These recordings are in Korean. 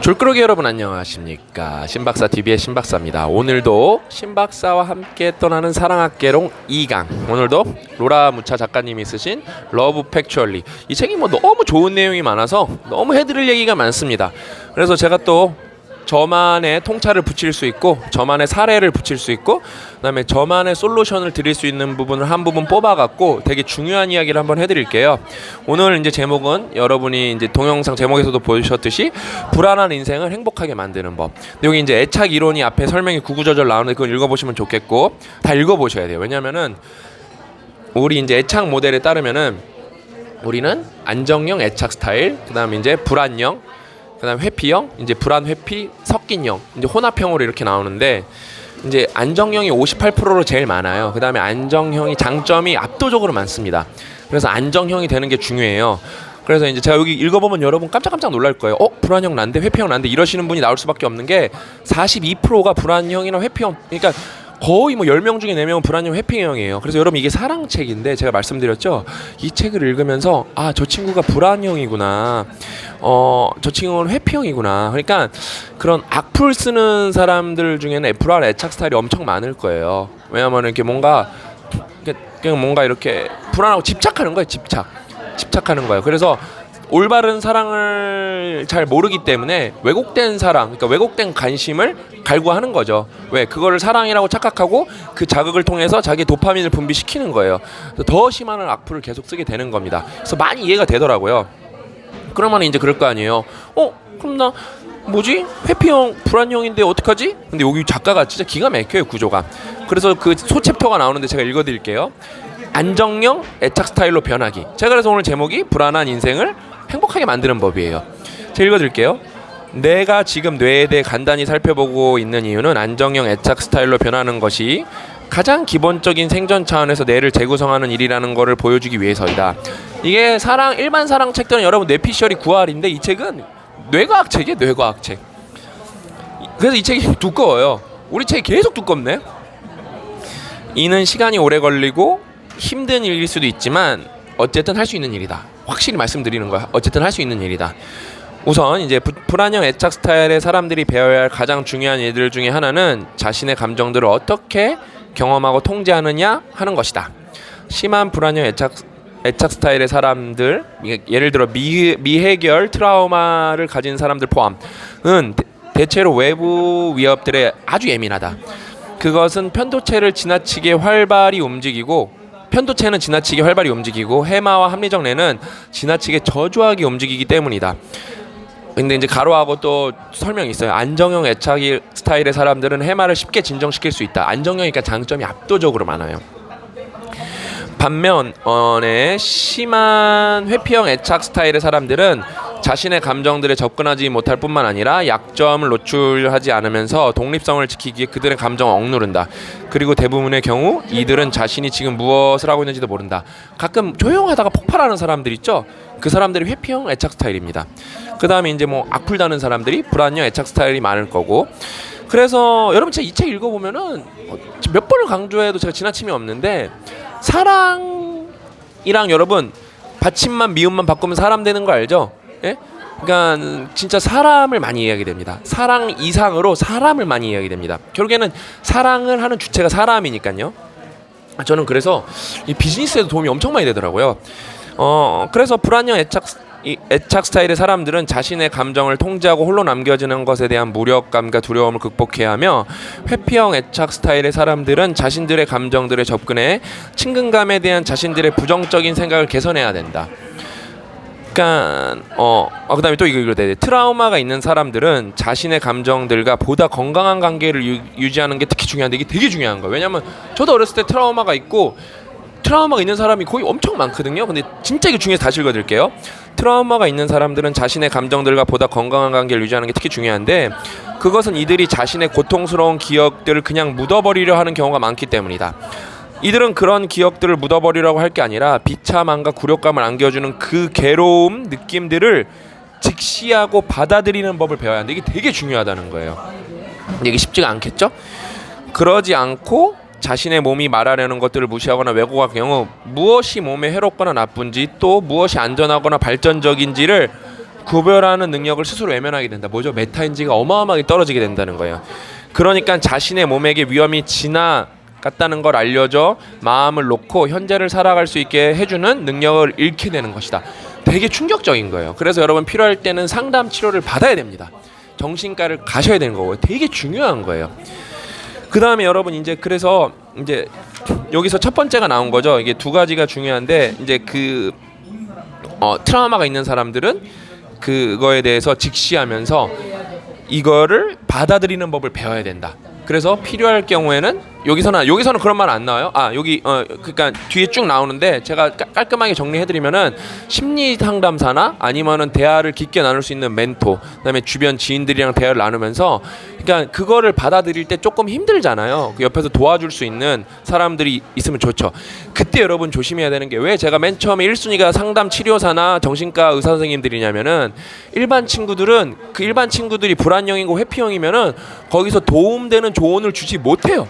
졸끄러기 여러분 안녕하십니까. 신박사TV의 신박사입니다. 오늘도 신박사와 함께 떠나는 사랑학개론 2강, 오늘도 로라 무차 작가님이 쓰신 러브 팩츄얼리, 이 책이 너무 좋은 내용이 많아서 너무 해드릴 얘기가 많습니다. 그래서 제가 또 저만의 통찰을 붙일 수 있고, 저만의 사례를 붙일 수 있고, 그다음에 저만의 솔루션을 드릴 수 있는 부분을 한 부분 뽑아갖고 되게 중요한 이야기를 한번 해드릴게요. 오늘 이제 제목은 여러분이 이제 동영상 제목에서도 보셨듯이 불안한 인생을 행복하게 만드는 법. 여기 이제 애착 이론이 앞에 설명이 구구절절 나오는데 그걸 읽어보시면 좋겠고, 다 읽어보셔야 돼요. 왜냐면은 우리 이제 애착 모델에 따르면은 우리는 안정형 애착 스타일, 그다음에 이제 불안형, 그다음 회피형, 이제 불안 회피 섞인형, 이제 혼합형으로 이렇게 나오는데, 이제 안정형이 58%로 제일 많아요. 그다음에 안정형이 장점이 압도적으로 많습니다. 그래서 안정형이 되는 게 중요해요. 그래서 이제 제가 여기 읽어보면 여러분 깜짝깜짝 놀랄 거예요. 불안형 난데, 회피형 난데, 이러시는 분이 나올 수밖에 없는 게 42%가 불안형이나 회피형, 그러니까 거의 10명 중에 4명은 불안형 회피형이에요. 그래서 여러분 이게 사랑책인데, 제가 말씀드렸죠, 이 책을 읽으면서 저 친구가 불안형이구나, 저 친구는 회피형이구나. 그러니까 그런 악플 쓰는 사람들 중에는 불안 애착 스타일이 엄청 많을 거예요. 왜냐하면 이렇게 그냥 뭔가 이렇게 불안하고 집착하는 거예요. 집착하는 거예요. 그래서 올바른 사랑을 잘 모르기 때문에 왜곡된 사랑, 그러니까 왜곡된 관심을 갈구하는 거죠. 왜? 그거를 사랑이라고 착각하고 그 자극을 통해서 자기 도파민을 분비시키는 거예요. 더 심한 악플을 계속 쓰게 되는 겁니다. 그래서 많이 이해가 되더라고요. 그러면 이제 그럴 거 아니에요. 그럼 나 뭐지? 회피형, 불안형인데 어떡하지? 근데 여기 작가가 진짜 기가 막혀요, 구조가. 그래서 그 소챕터가 나오는데 제가 읽어드릴게요. 안정형 애착 스타일로 변하기. 제가 그래서 오늘 제목이 불안한 인생을 행복하게 만드는 법이에요. 제가 읽어드릴게요. 내가 지금 뇌에 대해 간단히 살펴보고 있는 이유는 안정형 애착 스타일로 변하는 것이 가장 기본적인 생존 차원에서 뇌를 재구성하는 일이라는 것을 보여주기 위해서이다. 이게 일반 사랑 책들은 여러분 뇌피셜이 9할인데 이 책은 뇌과학 책이에요. 뇌과학 책. 그래서 이 책이 두꺼워요. 우리 책이 계속 두껍네. 이는 시간이 오래 걸리고 힘든 일일 수도 있지만 어쨌든 할 수 있는 일이다. 확실히 말씀드리는 거야. 어쨌든 할 수 있는 일이다. 우선 이제 불안형 애착 스타일의 사람들이 배워야 할 가장 중요한 일들 중에 하나는 자신의 감정들을 어떻게 경험하고 통제하느냐 하는 것이다. 심한 불안형 애착 스타일의 사람들, 예를 들어 미해결 트라우마를 가진 사람들 포함은 대체로 외부 위협들에 아주 예민하다. 그것은 편도체는 지나치게 활발히 움직이고 해마와 합리적 뇌는 지나치게 저조하게 움직이기 때문이다. 근데 이제 가로하고 또 설명이 있어요. 안정형 애착 스타일의 사람들은 해마를 쉽게 진정시킬 수 있다. 안정형이니까 장점이 압도적으로 많아요. 반면에 심한 회피형 애착 스타일의 사람들은 자신의 감정들에 접근하지 못할 뿐만 아니라 약점을 노출하지 않으면서 독립성을 지키기에 그들의 감정을 억누른다. 그리고 대부분의 경우 이들은 자신이 지금 무엇을 하고 있는지도 모른다. 가끔 조용하다가 폭발하는 사람들 있죠? 그 사람들이 회피형 애착 스타일입니다. 그 다음에 이제 악플 다는 사람들이 불안형 애착 스타일이 많을 거고. 그래서 여러분 제가 이 책 읽어보면은 몇 번을 강조해도 제가 지나침이 없는데, 사랑이랑 여러분 받침만 미음만 바꾸면 사람 되는 거 알죠? 예? 그러니까 진짜 사람을 많이 이야기 됩니다. 사랑 이상으로 사람을 많이 이야기 됩니다. 결국에는 사랑을 하는 주체가 사람이니까요. 저는 그래서 이 비즈니스에도 도움이 엄청 많이 되더라고요. 그래서 불안형 애착 스타일의 사람들은 자신의 감정을 통제하고 홀로 남겨지는 것에 대한 무력감과 두려움을 극복해야 하며, 회피형 애착 스타일의 사람들은 자신들의 감정들에 접근해 친근감에 대한 자신들의 부정적인 생각을 개선해야 된다. 그러니까 그다음에 또 이거 읽어야 돼. 트라우마가 있는 사람들은 자신의 감정들과 보다 건강한 관계를 유지하는 게 특히 중요한데, 이게 되게 중요한 거예요. 왜냐면 저도 어렸을 때 트라우마가 있는 사람이 거의 엄청 많거든요. 근데 진짜 이게 중요해서 다시 읽어드릴게요. 트라우마가 있는 사람들은 자신의 감정들과 보다 건강한 관계를 유지하는 게 특히 중요한데, 그것은 이들이 자신의 고통스러운 기억들을 그냥 묻어버리려 하는 경우가 많기 때문이다. 이들은 그런 기억들을 묻어버리려고 할 게 아니라 비참함과 굴욕감을 안겨주는 그 괴로움 느낌들을 직시하고 받아들이는 법을 배워야 하는데, 이게 되게 중요하다는 거예요. 근데 이게 쉽지가 않겠죠? 그러지 않고 자신의 몸이 말하려는 것들을 무시하거나 왜곡할 경우 무엇이 몸에 해롭거나 나쁜지, 또 무엇이 안전하거나 발전적인지를 구별하는 능력을 스스로 외면하게 된다. 뭐죠? 메타인지가 어마어마하게 떨어지게 된다는 거예요. 그러니까 자신의 몸에게 위험이 지나갔다는 걸 알려줘 마음을 놓고 현재를 살아갈 수 있게 해주는 능력을 잃게 되는 것이다. 되게 충격적인 거예요. 그래서 여러분 필요할 때는 상담 치료를 받아야 됩니다. 정신과를 가셔야 되는 거고요. 되게 중요한 거예요. 그 다음에 여러분 이제 그래서 이제 여기서 첫 번째가 나온 거죠. 이게 두 가지가 중요한데 이제 트라우마가 있는 사람들은 그거에 대해서 직시하면서 이거를 받아들이는 법을 배워야 된다. 그래서 필요할 경우에는 여기서는 그런 말 안 나와요. 그러니까 뒤에 쭉 나오는데 제가 깔끔하게 정리해드리면은 심리 상담사나 아니면은 대화를 깊게 나눌 수 있는 멘토, 그다음에 주변 지인들이랑 대화를 나누면서, 그러니까 그거를 받아들일 때 조금 힘들잖아요. 그 옆에서 도와줄 수 있는 사람들이 있으면 좋죠. 그때 여러분 조심해야 되는 게, 왜 제가 맨 처음에 1순위가 상담 치료사나 정신과 의사 선생님들이냐면은 일반 친구들이 불안형이고 회피형이면은 거기서 도움되는 조언을 주지 못해요.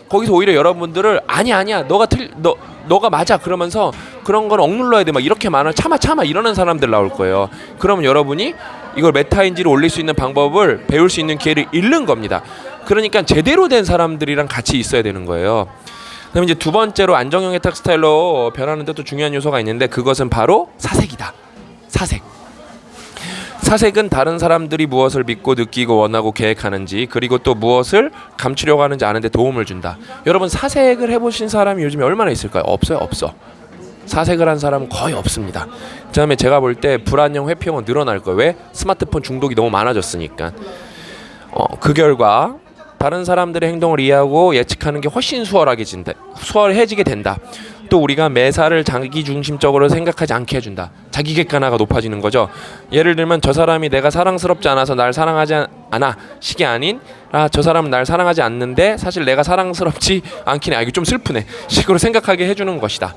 거기서 오히려 여러분들을 아니야 너가 맞아 그러면서 그런 건 억눌러야 돼 막 이렇게 말을 참아 이러는 사람들 나올 거예요. 그러면 여러분이 이걸 메타인지를 올릴 수 있는 방법을 배울 수 있는 기회를 잃는 겁니다. 그러니까 제대로 된 사람들이랑 같이 있어야 되는 거예요. 그다음에 이제 두 번째로 안정형 해탁 스타일로 변하는 데 또 중요한 요소가 있는데, 그것은 바로 사색이다. 사색은 다른 사람들이 무엇을 믿고 느끼고 원하고 계획하는지, 그리고 또 무엇을 감추려고 하는지 아는 데 도움을 준다. 여러분 사색을 해보신 사람이 요즘에 얼마나 있을까요? 없어. 사색을 한 사람은 거의 없습니다. 그다음에 제가 볼 때 불안형 회피형은 늘어날 거예요. 왜? 스마트폰 중독이 너무 많아졌으니까. 그 결과 다른 사람들의 행동을 이해하고 예측하는 게 훨씬 수월해지게 된다. 또 우리가 매사를 자기중심적으로 생각하지 않게 해준다. 자기 객관화가 높아지는 거죠. 예를 들면 저 사람이 내가 사랑스럽지 않아서 날 사랑하지 않아 식이 아닌, 저 사람은 날 사랑하지 않는데 사실 내가 사랑스럽지 않긴 해, 이거 좀 슬프네 식으로 생각하게 해주는 것이다.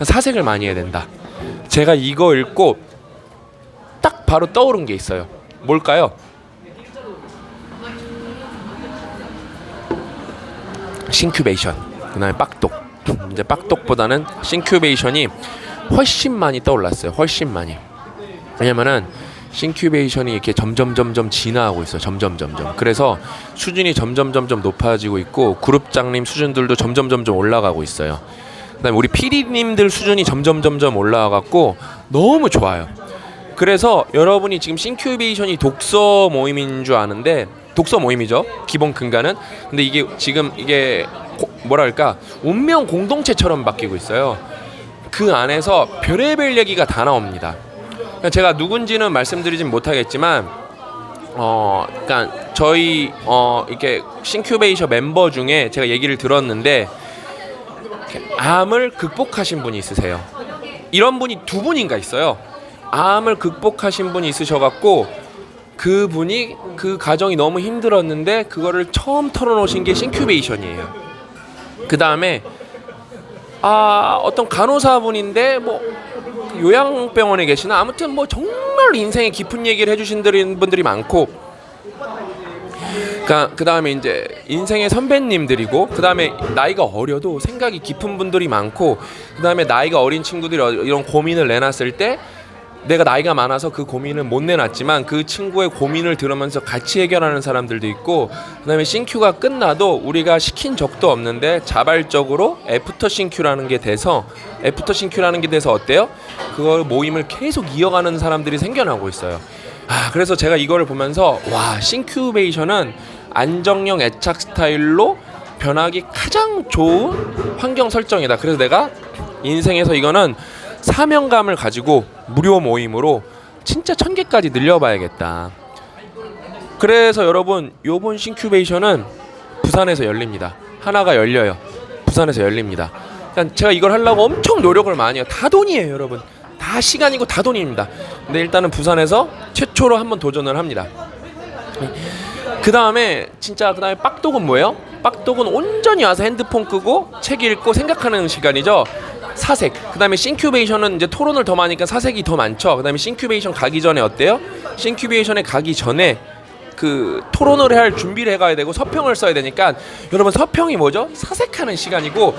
사색을 많이 해야 된다. 제가 이거 읽고 딱 바로 떠오른 게 있어요. 뭘까요? 싱큐베이션, 그다음에 빡독. 이제 빡독보다는 싱큐베이션이 훨씬 많이 떠올랐어요. 훨씬 많이. 왜냐면은 싱큐베이션이 이렇게 점점 진화하고 있어요. 점점. 그래서 수준이 점점 높아지고 있고, 그룹장님 수준들도 점점 올라가고 있어요. 그다음에 우리 PD님들 수준이 점점 올라가갖고 너무 좋아요. 그래서 여러분이 지금 싱큐베이션이 독서 모임인 줄 아는데, 독서 모임이죠. 기본 근간은. 근데 이게 지금 뭐랄까 운명 공동체처럼 바뀌고 있어요. 그 안에서 별의별 얘기가 다 나옵니다. 제가 누군지는 말씀드리진 못하겠지만, 그러니까 저희 이렇게 싱큐베이션 멤버 중에 제가 얘기를 들었는데, 암을 극복하신 분이 있으세요. 이런 분이 두 분인가 있어요. 암을 극복하신 분이 있으셔갖고, 그분이 그 과정이 너무 힘들었는데 그거를 처음 털어놓으신 게 싱큐베이션이에요. 그 다음에 어떤 간호사분인데 뭐 요양병원에 계시나, 아무튼 뭐 정말 인생의 깊은 얘기를 해주신 분들이 많고, 그 다음에 이제 인생의 선배님들이고, 그 다음에 나이가 어려도 생각이 깊은 분들이 많고, 그 다음에 나이가 어린 친구들이 이런 고민을 내놨을 때 내가 나이가 많아서 그 고민을 못 내놨지만 그 친구의 고민을 들으면서 같이 해결하는 사람들도 있고, 그 다음에 싱큐가 끝나도 우리가 시킨 적도 없는데 자발적으로 애프터 싱큐라는 게 돼서 어때요? 그걸 모임을 계속 이어가는 사람들이 생겨나고 있어요. 그래서 제가 이거를 보면서 싱큐베이션은 안정형 애착 스타일로 변하기 가장 좋은 환경 설정이다. 그래서 내가 인생에서 이거는 사명감을 가지고 무료 모임으로 진짜 1000개까지 늘려봐야겠다. 그래서 여러분, 요번 싱큐베이션은 부산에서 열립니다. 하나가 열려요. 부산에서 열립니다. 그러니까 제가 이걸 하려고 엄청 노력을 많이 해요. 다 돈이에요, 여러분. 다 시간이고 다 돈입니다. 근데 일단은 부산에서 최초로 한번 도전을 합니다. 그 다음에 빡독은 뭐예요? 빡독은 온전히 와서 핸드폰 끄고 책 읽고 생각하는 시간이죠. 사색. 그 다음에 싱큐베이션은 이제 토론을 더 많으니까 사색이 더 많죠. 그 다음에 싱큐베이션 가기 전에 어때요? 싱큐베이션에 가기 전에 그 토론을 할 준비를 해가야 되고 서평을 써야 되니까, 여러분 서평이 뭐죠? 사색하는 시간이고,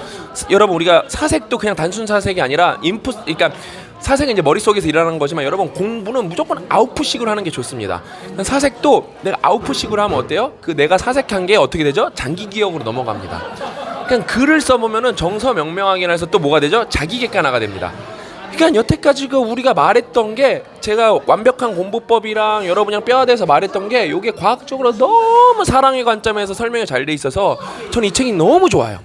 여러분 우리가 사색도 그냥 단순 사색이 아니라 그러니까 사색은 이제 머릿속에서 일어나는 거지만 여러분 공부는 무조건 아웃풋식으로 하는 게 좋습니다. 사색도 내가 아웃풋식으로 하면 어때요? 그 내가 사색한 게 어떻게 되죠? 장기 기억으로 넘어갑니다. 그냥 글을 써보면은 정서명명하기나 해서 또 뭐가 되죠? 자기 객관화가 됩니다. 그러니까 여태까지 우리가 말했던 게 제가 완벽한 공부법이랑 여러분이랑 뼈아대서 말했던 게 이게 과학적으로 너무 사랑의 관점에서 설명이 잘 돼 있어서 저는 이 책이 너무 좋아요.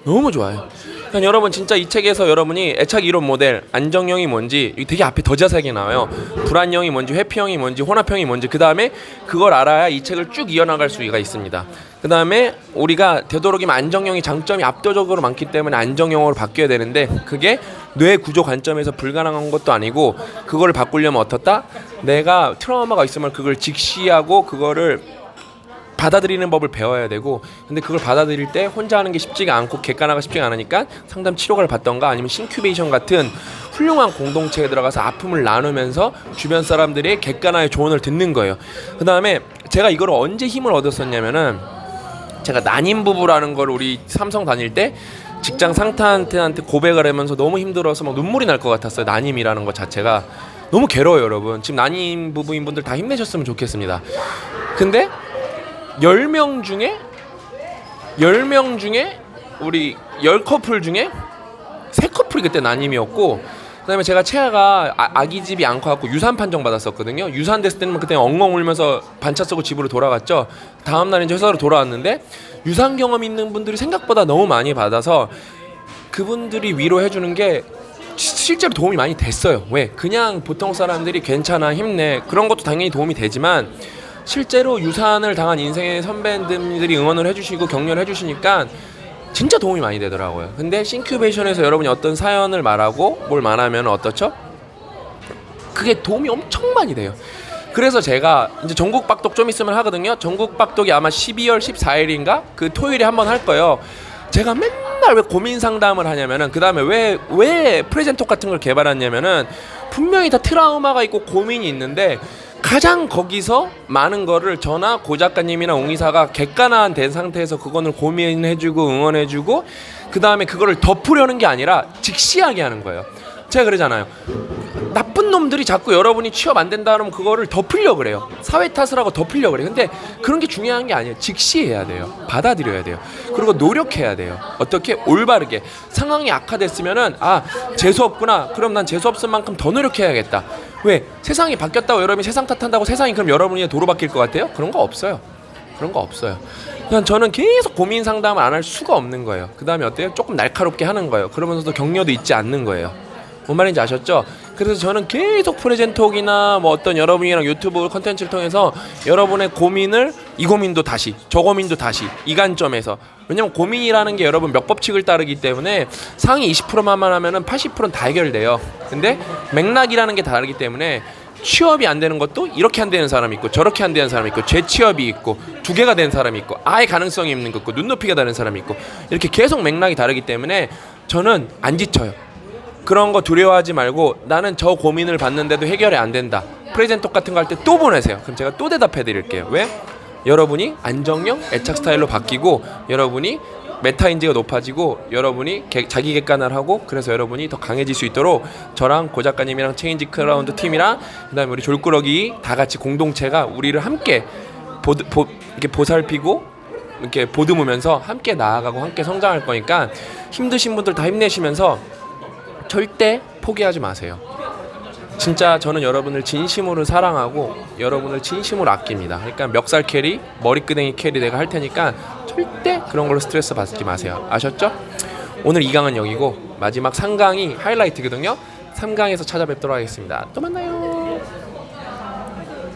너무 좋아요. 그러니까 여러분 진짜 이 책에서 여러분이 애착 이론 모델, 안정형이 뭔지 되게 앞에 더 자세하게 나와요. 불안형이 뭔지, 회피형이 뭔지, 혼합형이 뭔지 그 다음에 그걸 알아야 이 책을 쭉 이어나갈 수가 있습니다. 그 다음에 우리가 되도록이면 안정형이 장점이 압도적으로 많기 때문에 안정형으로 바뀌어야 되는데 그게 뇌 구조 관점에서 불가능한 것도 아니고 그거를 바꾸려면 어떻다? 내가 트라우마가 있으면 그걸 직시하고 그거를 받아들이는 법을 배워야 되고 근데 그걸 받아들일 때 혼자 하는 게 쉽지가 않고 객관화가 쉽지가 않으니까 상담 치료가를 받던가 아니면 싱큐베이션 같은 훌륭한 공동체에 들어가서 아픔을 나누면서 주변 사람들의 객관화의 조언을 듣는 거예요. 그 다음에 제가 이걸 언제 힘을 얻었었냐면은 제가 난임 부부라는 걸 우리 삼성 다닐 때 직장 상사한테 고백을 하면서 너무 힘들어서 막 눈물이 날 것 같았어요. 난임이라는 것 자체가 너무 괴로워요. 여러분 지금 난임 부부인 분들 다 힘내셨으면 좋겠습니다. 근데 10명 중에 우리 10커플 중에 3커플이 그때 난임이었고 그다음에 제가 채아가 아기집이 안 커갖고 유산 판정 받았었거든요. 유산 됐을 때는 그때 엉엉 울면서 반차 쓰고 집으로 돌아갔죠. 다음날 이제 회사로 돌아왔는데 유산 경험 있는 분들이 생각보다 너무 많이 받아서 그분들이 위로해주는 게 실제로 도움이 많이 됐어요. 왜? 그냥 보통 사람들이 괜찮아 힘내 그런 것도 당연히 도움이 되지만 실제로 유산을 당한 인생의 선배님들이 응원을 해주시고 격려를 해주시니까 진짜 도움이 많이 되더라고요. 근데 싱큐베이션에서 여러분이 어떤 사연을 말하고 뭘 말하면 어떻죠? 그게 도움이 엄청 많이 돼요. 그래서 제가 이제 전국 박독 좀 있으면 하거든요. 전국 박독이 아마 12월 14일인가 그 토요일에 한번 할 거예요. 제가 맨날 왜 고민 상담을 하냐면은 그 다음에 왜 프레젠톡 같은 걸 개발했냐면은 분명히 다 트라우마가 있고 고민이 있는데 가장 거기서 많은 거를 저나 고 작가님이나 옹이사가 객관화된 상태에서 그거를 고민해주고 응원해주고 그 다음에 그거를 덮으려는 게 아니라 직시하게 하는 거예요. 제가 그러잖아요. 나쁜 놈들이 자꾸 여러분이 취업 안 된다 그러면 그거를 덮으려고 그래요. 사회 탓을 하고 덮으려고 그래요. 근데 그런 게 중요한 게 아니에요. 직시해야 돼요. 받아들여야 돼요. 그리고 노력해야 돼요. 어떻게? 올바르게. 상황이 악화됐으면은 재수 없구나. 그럼 난 재수 없을 만큼 더 노력해야겠다. 왜? 세상이 바뀌었다고 여러분이 세상 탓한다고 세상이 그럼 여러분이 도로 바뀔 것 같아요? 그런 거 없어요. 그런 거 없어요. 그냥 저는 계속 고민 상담을 안 할 수가 없는 거예요. 그 다음에 어때요? 조금 날카롭게 하는 거예요. 그러면서도 격려도 잊지 않는 거예요. 뭔 말인지 아셨죠? 그래서 저는 계속 프레젠톡이나 뭐 어떤 여러분이랑 유튜브 컨텐츠를 통해서 여러분의 고민을 이 고민도 다시 저 고민도 다시 이 관점에서 왜냐면 고민이라는 게 여러분 몇 법칙을 따르기 때문에 상위 20%만 하면은 80%는 다 해결돼요. 근데 맥락이라는 게 다르기 때문에 취업이 안 되는 것도 이렇게 안 되는 사람이 있고 저렇게 안 되는 사람이 있고 재취업이 있고 두 개가 된 사람이 있고 아예 가능성이 없는 것 있고 눈높이가 다른 사람이 있고 이렇게 계속 맥락이 다르기 때문에 저는 안 지쳐요. 그런 거 두려워하지 말고 나는 저 고민을 받는데도 해결이 안 된다. 프레젠톡 같은 거 할 때 또 보내세요. 그럼 제가 또 대답해 드릴게요. 왜? 여러분이 안정형 애착 스타일로 바뀌고 여러분이 메타인지가 높아지고 여러분이 자기 객관화를 하고 그래서 여러분이 더 강해질 수 있도록 저랑 고 작가님이랑 체인지 크라운드 팀이랑 그다음에 우리 졸꾸러기 다 같이 공동체가 우리를 함께 이렇게 보살피고 이렇게 보듬으면서 함께 나아가고 함께 성장할 거니까 힘드신 분들 다 힘내시면서 절대 포기하지 마세요. 진짜 저는 여러분을 진심으로 사랑하고 여러분을 진심으로 아낍니다. 그러니까 멱살 캐리, 머리끄댕이 캐리 내가 할 테니까 절대 그런 걸로 스트레스 받지 마세요. 아셨죠? 오늘 2강은 여기고 마지막 3강이 하이라이트거든요. 3강에서 찾아뵙도록 하겠습니다. 또 만나요.